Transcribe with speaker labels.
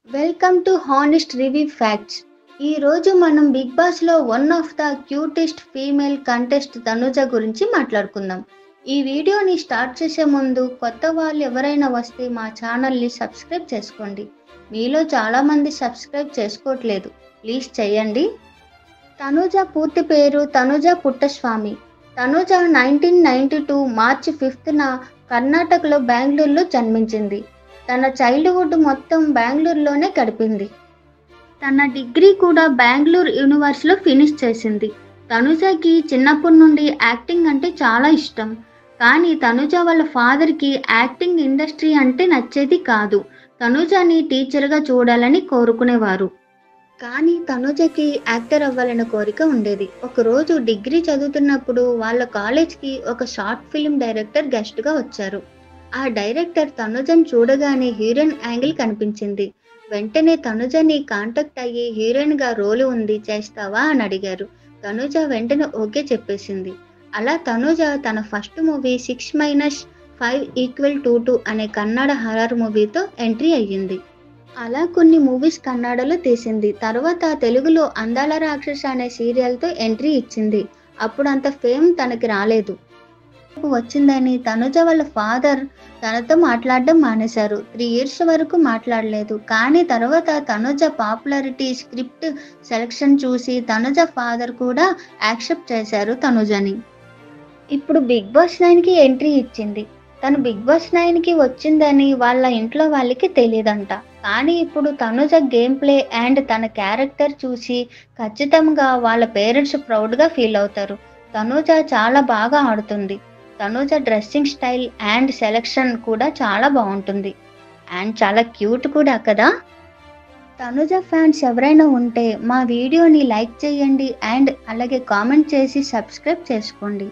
Speaker 1: Welcome to honest review facts. ఈ రోజు మనం బిగ్ బాస్ లో one of the cutest female contest Tanuja గురించి మాట్లాడుకుందాం. ఈ వీడియోని స్టార్ట్ చేసే ముందు కొత్త వాళ్ళు ఎవరైనా వస్తే మా ఛానల్ని సబ్స్క్రైబ్ చేసుకోండి. మీలో చాలా మంది సబ్స్క్రైబ్ చేసుకోవట్లేదు, ప్లీజ్ చేయండి. తనుజ పూర్తి పేరు తనుజ పుట్టస్వామి. తనుజ 1992 మార్చి 5న కర్ణాటకలో బెంగళూరులో జన్మించింది. తన చైల్డ్హుడ్ మొత్తం బెంగళూరులోనే గడిపింది. తన డిగ్రీ కూడా బెంగళూరు యూనివర్సిటీలో ఫినిష్ చేసింది. తనుజకి చిన్నప్పటి నుండి యాక్టింగ్ అంటే చాలా ఇష్టం. కానీ తనుజ వాళ్ళ ఫాదర్కి యాక్టింగ్ ఇండస్ట్రీ అంటే నచ్చేది కాదు. తనుజని టీచర్గా చూడాలని కోరుకునేవారు. కానీ తనుజకి యాక్టర్ అవ్వాలన్న కోరిక ఉండేది. ఒకరోజు డిగ్రీ చదువుతున్నప్పుడు వాళ్ళ కాలేజ్కి ఒక షార్ట్ ఫిల్మ్ డైరెక్టర్ గెస్ట్గా వచ్చారు. ఆ డైరెక్టర్ తనుజని చూడగానే హీరోయిన్ యాంగిల్ కనిపించింది. వెంటనే తనుజని కాంటాక్ట్ అయ్యి హీరోయిన్గా రోలు ఉంది, చేస్తావా అని అడిగారు. తనుజ వెంటనే ఓకే చెప్పేసింది. అలా తనుజ తన ఫస్ట్ మూవీ 6-5 = 2 అనే కన్నడ హర్రర్ మూవీతో ఎంట్రీ అయ్యింది. అలా కొన్ని మూవీస్ కన్నడలో తీసింది. తర్వాత తెలుగులో అందాల రాక్షస అనే సీరియల్తో ఎంట్రీ ఇచ్చింది. అప్పుడు అంత ఫేమ్ తనకి రాలేదు. వచ్చిందని తనుజ వాళ్ళ ఫాదర్ తనతో మాట్లాడడం మానేశారు. 3 years వరకు మాట్లాడలేదు. కానీ తర్వాత తనుజ పాపులారిటీ, స్క్రిప్ట్ సెలెక్షన్ చూసి తనుజ ఫాదర్ కూడా యాక్సెప్ట్ చేశారు తనుజని. ఇప్పుడు బిగ్ బాస్ 9కి ఎంట్రీ ఇచ్చింది. తను బిగ్ బాస్ 9కి వచ్చిందని వాళ్ళ ఇంట్లో వాళ్ళకి తెలియదంట. కానీ ఇప్పుడు తనుజ గేమ్ ప్లే అండ్ తన క్యారెక్టర్ చూసి ఖచ్చితంగా వాళ్ళ పేరెంట్స్ ప్రౌడ్గా ఫీల్ అవుతారు. తనుజ చాలా బాగా ఆడుతుంది. Tanuja dressing style and selection కూడా చాలా బాగుంటుంది. అండ్ చాలా క్యూట్ కూడా కదా. తనుజ ఫ్యాన్స్ ఎవరైనా ఉంటే మా వీడియోని లైక్ చేయండి అండ్ అలాగే కామెంట్ చేసి సబ్స్క్రైబ్ చేసుకోండి.